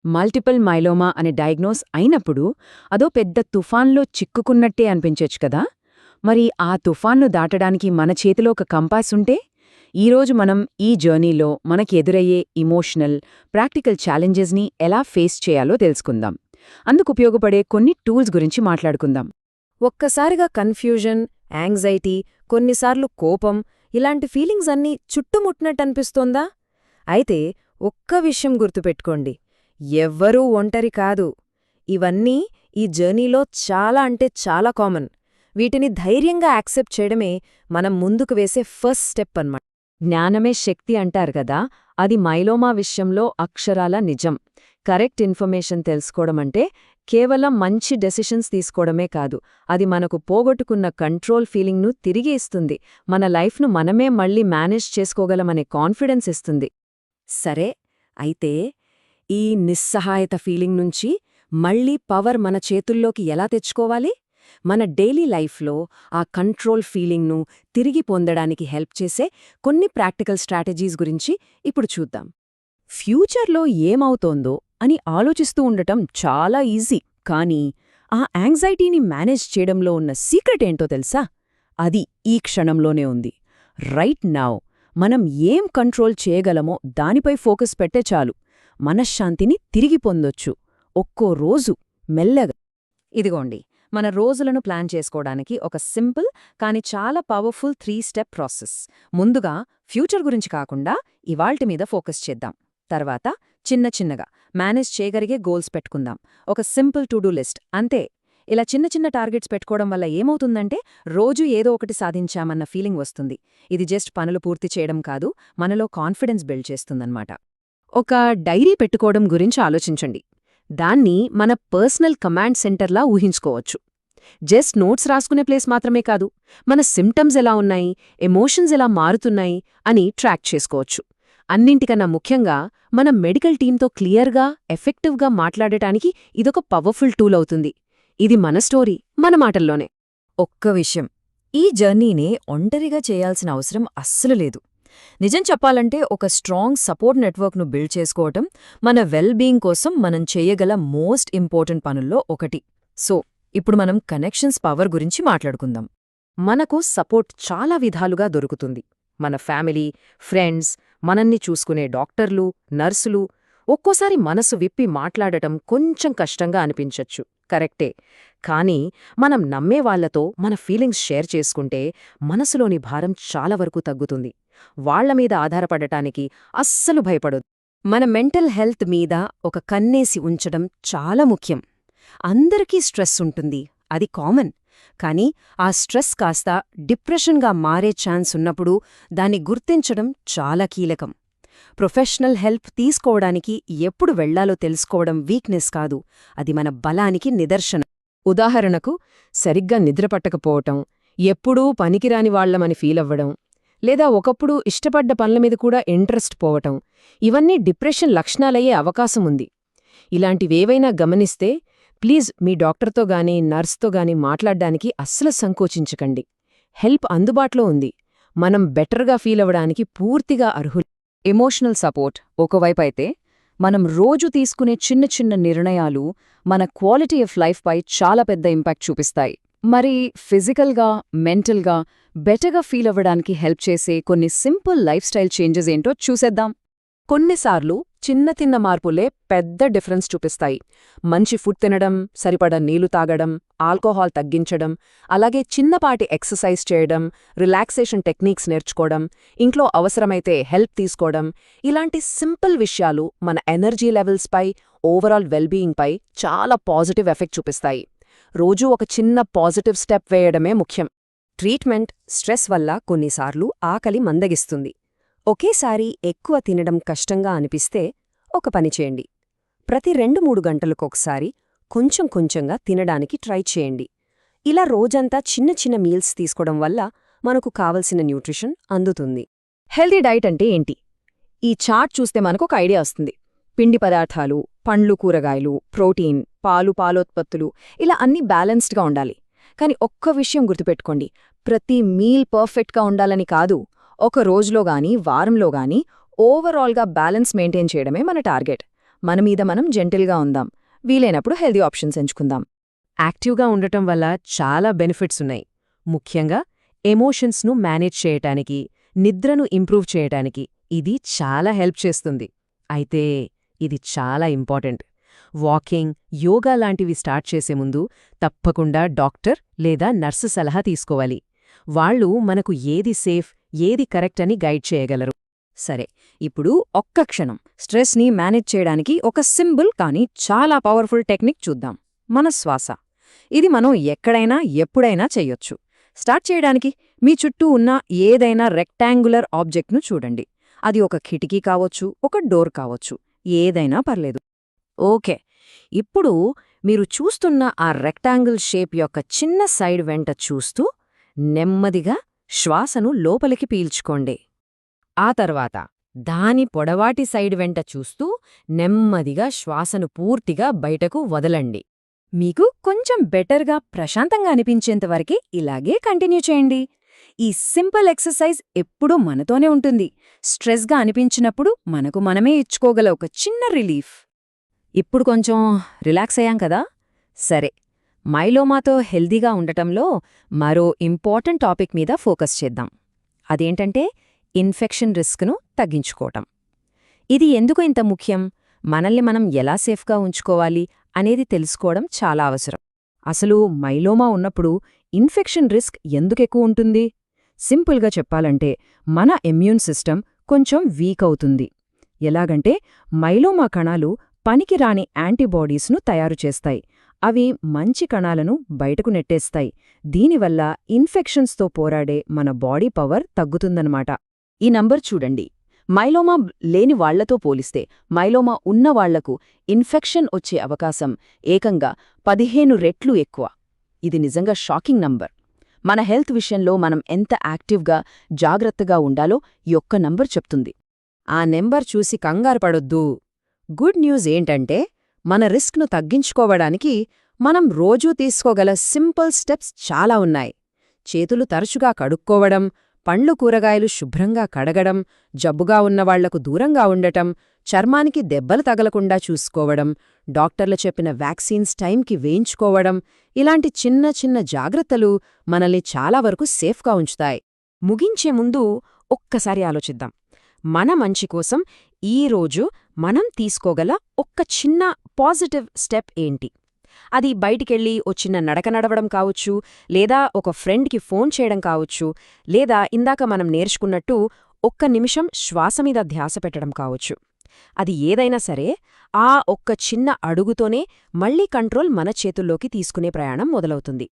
Multiple myeloma అని diagnose అయినప్పుడు అదో పెద్ద తుఫాన్లో చిక్కుకున్నట్టే అనిపించొచ్చు కదా. మరి ఆ తుఫాన్ను దాటడానికి మన చేతిలో ఒక కంపాస్ ఉంటే? ఈరోజు మనం ఈ జర్నీలో మనకి ఎదురయ్యే ఇమోషనల్, ప్రాక్టికల్ ఛాలెంజెస్ని ఎలా ఫేస్ చేయాలో తెలుసుకుందాం. అందుకు ఉపయోగపడే కొన్ని టూల్స్ గురించి మాట్లాడుకుందాం. ఒక్కసారిగా కన్ఫ్యూజన్, యాంగ్జైటీ, కొన్నిసార్లు కోపం ఇలాంటి ఫీలింగ్స్ అన్నీ చుట్టుముట్టినట్టనిపిస్తోందా? అయితే ఒక్క విషయం గుర్తుపెట్టుకోండి, ఎవ్వరూ ఒంటరి కాదు. ఇవన్నీ ఈ జర్నీలో చాలా అంటే చాలా కామన్. వీటిని ధైర్యంగా యాక్సెప్ట్ చేయడమే మనం ముందుకు వేసే ఫస్ట్ స్టెప్ అన్నమాట. జ్ఞానమే శక్తి అంటారు కదా, అది మైలోమా విషయంలో అక్షరాల నిజం. కరెక్ట్ ఇన్ఫర్మేషన్ తెలుసుకోవడమంటే కేవలం మంచి డెసిషన్స్ తీసుకోవడమే కాదు, అది మనకు పోగొట్టుకున్న కంట్రోల్ ఫీలింగ్ను తిరిగి ఇస్తుంది, మన లైఫ్ను మనమే మళ్ళీ మేనేజ్ చేసుకోగలమనే కాన్ఫిడెన్స్ ఇస్తుంది. సరే, అయితే ఈ నిస్సహాయత ఫీలింగ్ నుంచి మళ్ళీ పవర్ మన చేతుల్లోకి ఎలా తెచ్చుకోవాలి? మన డైలీ లైఫ్లో ఆ కంట్రోల్ ఫీలింగ్ను తిరిగి పొందడానికి హెల్ప్ చేసే కొన్ని ప్రాక్టికల్ స్ట్రాటజీస్ గురించి ఇప్పుడు చూద్దాం. ఫ్యూచర్లో ఏమవుతోందో అని ఆలోచిస్తూ ఉండటం చాలా ఈజీ, కానీ ఆ యాంగ్జైటీని మేనేజ్ చేయడంలో ఉన్న సీక్రెట్ ఏంటో తెలుసా? అది ఈ క్షణంలోనే ఉంది. రైట్ నౌ మనం ఏం కంట్రోల్ చేయగలమో దానిపై ఫోకస్ పెట్టే చాలు, మనశ్శాంతిని తిరిగి పొందొచ్చు, ఒక్కో రోజు మెల్లగా. ఇదిగోండి, మన రోజులను ప్లాన్ చేసుకోవడానికి ఒక సింపుల్ కానీ చాలా పవర్ఫుల్ 3 స్టెప్ ప్రాసెస్. ముందుగా ఫ్యూచర్ గురించి కాకుండా ఇవాల్టి మీద ఫోకస్ చేద్దాం. తర్వాత చిన్న చిన్నగా మేనేజ్ చేయగలిగే గోల్స్ పెట్టుకుందాం, ఒక సింపుల్ టు డూ లిస్ట్ అంతే. ఇలా చిన్న చిన్న టార్గెట్స్ పెట్టుకోవడం వల్ల ఏమవుతుందంటే రోజూ ఏదో ఒకటి సాధించామన్న ఫీలింగ్ వస్తుంది. ఇది జస్ట్ పనులు పూర్తి చేయడం కాదు, మనలో కాన్ఫిడెన్స్ బిల్డ్ చేస్తుందన్నమాట. ఒక డైరీ పెట్టుకోవడం గురించి ఆలోచించండి. దాన్ని మన పర్సనల్ కమాండ్ సెంటర్లా ఊహించుకోవచ్చు. జస్ట్ నోట్స్ రాసుకునే ప్లేస్ మాత్రమే కాదు, మన సిమ్టమ్స్ ఎలా ఉన్నాయి, ఎమోషన్స్ ఎలా మారుతున్నాయి అని ట్రాక్ చేసుకోవచ్చు. అన్నింటికన్నా ముఖ్యంగా మన మెడికల్ టీంతో క్లియర్గా, ఎఫెక్టివ్గా మాట్లాడటానికి ఇదొక పవర్ఫుల్ టూల్ అవుతుంది. ఇది మన స్టోరీ, మన మాటల్లోనే. ఒక్క విషయం, ఈ జర్నీనే ఒంటరిగా చేయాల్సిన అవసరం అస్సలు లేదు. నిజం చెప్పాలంటే ఒక స్ట్రాంగ్ సపోర్ట్ నెట్వర్క్ను బిల్డ్ చేసుకోవటం మన వెల్ బీయింగ్ కోసం మనం చేయగల మోస్ట్ ఇంపార్టెంట్ పనుల్లో ఒకటి. సో ఇప్పుడు మనం కనెక్షన్స్ పవర్ గురించి మాట్లాడుకుందాం. మనకు సపోర్ట్ చాలా విధాలుగా దొరుకుతుంది. మన ఫ్యామిలీ, ఫ్రెండ్స్, మనల్ని చూసుకునే డాక్టర్లు, నర్సులు. ఒక్కోసారి మనసు విప్పి మాట్లాడటం కొంచెం కష్టంగా అనిపించొచ్చు, కరెక్టే. కానీ మనం నమ్మేవాళ్లతో మన ఫీలింగ్స్ షేర్ చేసుకుంటే మనసులోని భారం చాలా వరకు తగ్గుతుంది. వాళ్లమీద ఆధారపడటానికి అస్సలు భయపడొద్దు. మన మెంటల్ హెల్త్ మీద ఒక కన్నేసి ఉంచడం చాలా ముఖ్యం. అందరికీ స్ట్రెస్ ఉంటుంది, అది కామన్. కానీ ఆ స్ట్రెస్ కాస్త డిప్రెషన్గా మారే ఛాన్స్ ఉన్నప్పుడు దాన్ని గుర్తించడం చాలా కీలకం. ప్రొఫెషనల్ హెల్ప్ తీసుకోవడానికి ఎప్పుడు వెళ్లాలో తెలుసుకోవడం వీక్నెస్ కాదు, అది మన బలానికి నిదర్శనం. ఉదాహరణకు, సరిగ్గా నిద్రపట్టకపోవటం, ఎప్పుడూ పనికిరాని వాళ్లమని ఫీలవ్వడం, లేదా ఒకప్పుడు ఇష్టపడ్డ పనులమీద కూడా ఇంట్రెస్ట్ పోవటం, ఇవన్నీ డిప్రెషన్ లక్షణాలయ్యే అవకాశముంది. ఇలాంటివేవైనా గమనిస్తే ప్లీజ్ మీ డాక్టర్తో గానీ నర్స్తో గానీ మాట్లాడ్డానికి అస్సలు సంకోచించకండి. హెల్ప్ అందుబాటులో ఉంది, మనం బెటర్గా ఫీలవడానికి పూర్తిగా అర్హులు. ఎమోషనల్ సపోర్ట్ ఒకవైపైతే, మనం రోజు తీసుకునే చిన్న చిన్న నిర్ణయాలు మన క్వాలిటీ ఆఫ్ లైఫ్పై చాలా పెద్ద ఇంపాక్ట్ చూపిస్తాయి. మరి ఫిజికల్గా, మెంటల్గా బెటర్గా ఫీల్ అవ్వడానికి హెల్ప్ చేసే కొన్ని సింపుల్ లైఫ్ స్టైల్ చేంజెస్ ఏంటో చూసేద్దాం. కొన్నిసార్లు చిన్న మార్పులే పెద్ద డిఫరెన్స్ చూపిస్తాయి. మంచి ఫుడ్ తినడం, సరిపడ నీళ్లు తాగడం, ఆల్కహాల్ తగ్గించడం, అలాగే చిన్నపాటి ఎక్సర్సైజ్ చేయడం, రిలాక్సేషన్ టెక్నిక్స్ నేర్చుకోవడం, ఇంట్లో అవసరమైతే హెల్ప్ తీసుకోవడం, ఇలాంటి సింపుల్ విషయాలు మన ఎనర్జీ లెవెల్స్పై, ఓవరాల్ వెల్బీయింగ్పై చాలా పాజిటివ్ ఎఫెక్ట్ చూపిస్తాయి. రోజూ ఒక చిన్న పాజిటివ్ స్టెప్ వేయడమే ముఖ్యం. ట్రీట్మెంట్ స్ట్రెస్ వల్ల కొన్నిసార్లు ఆకలి మందగిస్తుంది. ఒకేసారి ఎక్కువ తినడం కష్టంగా అనిపిస్తే ఒక పని చేయండి, ప్రతి 2-3 గంటలకొకసారి కొంచెం కొంచెంగా తినడానికి ట్రై చేయండి. ఇలా రోజంతా చిన్న చిన్న మీల్స్ తీసుకోవడం వల్ల మనకు కావలసిన న్యూట్రిషన్ అందుతుంది. హెల్తీ డైట్ అంటే ఏంటి? ఈ చార్ట్ చూస్తే మనకు ఒక ఐడియా వస్తుంది. పిండి పదార్థాలు, పండ్లు, కూరగాయలు, ప్రోటీన్, పాలు, పాలోత్పత్తులు, ఇలా అన్నీ బ్యాలెన్స్డ్గా ఉండాలి. కాని ఒక్క విషయం గుర్తుపెట్టుకోండి, ప్రతి మీల్ పర్ఫెక్ట్గా ఉండాలని కాదు, ఒక రోజులో గానీ వారంలో గానీ ఓవరాల్గా బ్యాలెన్స్ మెయింటైన్ చేయడమే మన టార్గెట్. మన మీద మనం జెంటిల్గా ఉందాం, వీలైనప్పుడు హెల్దీ ఆప్షన్స్ ఎంచుకుందాం. యాక్టివ్గా ఉండటం వల్ల చాలా బెనిఫిట్స్ ఉన్నాయి. ముఖ్యంగా ఎమోషన్స్ను మేనేజ్ చేయటానికి, నిద్రను ఇంప్రూవ్ చేయటానికి ఇది చాలా హెల్ప్ చేస్తుంది. అయితే ఇది చాలా ఇంపార్టెంట్. వాకింగ్, యోగా లాంటివి స్టార్ట్ చేసే ముందు తప్పకుండా డాక్టర్ లేదా నర్సు సలహా తీసుకోవాలి. వాళ్ళు మనకు ఏది సేఫ్, ఏది కరెక్ట్ అని గైడ్ చేయగలరు. సరే, ఇప్పుడు ఒక్క క్షణం స్ట్రెస్ని మేనేజ్ చేయడానికి ఒక సింపుల్ కానీ చాలా పవర్ఫుల్ టెక్నిక్ చూద్దాం. మన శ్వాస. ఇది మనం ఎక్కడైనా ఎప్పుడైనా చెయ్యొచ్చు. స్టార్ట్ చేయడానికి మీ చుట్టూ ఉన్న ఏదైనా రెక్టాంగులర్ ఆబ్జెక్ట్ను చూడండి. అది ఒక కిటికీ కావచ్చు, ఒక డోర్ కావచ్చు, ఏదైనా పర్లేదు. ఓకే, ఇప్పుడు మీరు చూస్తున్న ఆ రెక్టాంగిల్ షేప్ యొక్క చిన్న సైడ్ వెంట చూస్తూ నెమ్మదిగా శ్వాసను లోపలికి పీల్చుకోండి. ఆ తర్వాత దాని పొడవాటి సైడ్ వెంట చూస్తూ నెమ్మదిగా శ్వాసను పూర్తిగా బయటకు వదలండి. మీకు కొంచెం బెటర్గా, ప్రశాంతంగా అనిపించేంతవరకే ఇలాగే కంటిన్యూ చేయండి. ఈ సింపుల్ ఎక్సర్సైజ్ ఎప్పుడూ మనతోనే ఉంటుంది. స్ట్రెస్గా అనిపించినప్పుడు మనకు మనమే ఇచ్చుకోగల ఒక చిన్న రిలీఫ్. ఇప్పుడు కొంచెం రిలాక్స్ అయ్యాం కదా? సరే, మైలోమాతో హెల్దీగా ఉండటంలో మరో ఇంపార్టెంట్ టాపిక్ మీద ఫోకస్ చేద్దాం. అదేంటంటే ఇన్ఫెక్షన్ రిస్క్ను తగ్గించుకోవటం. ఇది ఎందుకు ఇంత ముఖ్యం, మనల్ని మనం ఎలా సేఫ్గా ఉంచుకోవాలి అనేది తెలుసుకోవడం చాలా అవసరం. అసలు మైలోమా ఉన్నప్పుడు ఇన్ఫెక్షన్ రిస్క్ ఎందుకెక్కువ ఉంటుంది? సింపుల్గా చెప్పాలంటే మన ఇమ్యూన్ సిస్టమ్ కొంచెం వీక్ అవుతుంది. ఎలాగంటే మైలోమా కణాలు పనికిరాని యాంటీబాడీస్ను తయారు చేస్తాయి. అవి మంచి కణాలను బయటకు నెట్టేస్తాయి. దీనివల్ల ఇన్ఫెక్షన్స్తో పోరాడే మన బాడీ పవర్ తగ్గుతుందన్నమాట. ఈ నంబర్ చూడండి. మైలోమా లేని వాళ్లతో పోలిస్తే మైలోమా ఉన్నవాళ్లకు ఇన్ఫెక్షన్ వచ్చే అవకాశం ఏకంగా 15 రెట్లు ఎక్కువ. ఇది నిజంగా షాకింగ్ నంబర్. మన హెల్త్ విషయంలో మనం ఎంత యాక్టివ్గా, జాగ్రత్తగా ఉండాలో ఈ ఒక్క నంబర్ చెప్తుంది. ఆ నెంబర్ చూసి కంగారు పడొద్దు. గుడ్ న్యూస్ ఏంటంటే మన రిస్క్ను తగ్గించుకోవడానికి మనం రోజూ తీసుకోగల సింపుల్ స్టెప్స్ చాలా ఉన్నాయి. చేతులు తరచుగా కడుక్కోవడం, పండ్లు కూరగాయలు శుభ్రంగా కడగడం, జబ్బుగా ఉన్నవాళ్లకు దూరంగా ఉండటం, చర్మానికి దెబ్బలు తగలకుండా చూసుకోవడం, డాక్టర్లు చెప్పిన వ్యాక్సిన్స్ టైంకి వేయించుకోవడం, ఇలాంటి చిన్న చిన్న జాగ్రత్తలు మనల్ని చాలా వరకు సేఫ్గా ఉంచుతాయి. ముగించే ముందు ఒక్కసారి ఆలోచిద్దాం. మన మంచి కోసం ఈరోజు మనం తీసుకోగల ఒక్క చిన్న పాజిటివ్ స్టెప్ ఏంటి? అది బయటికెళ్ళి ఓ చిన్న నడక నడవడం కావచ్చు, లేదా ఒక ఫ్రెండ్కి ఫోన్ చేయడం కావచ్చు, లేదా ఇందాక మనం నేర్చుకున్నట్టు ఒక్క నిమిషం శ్వాస మీద ధ్యాస పెట్టడం కావచ్చు. అది ఏదైనా సరే, ఆ ఒక్క చిన్న అడుగుతోనే మళ్లీ కంట్రోల్ మన చేతుల్లోకి తీసుకునే ప్రయాణం మొదలవుతుంది.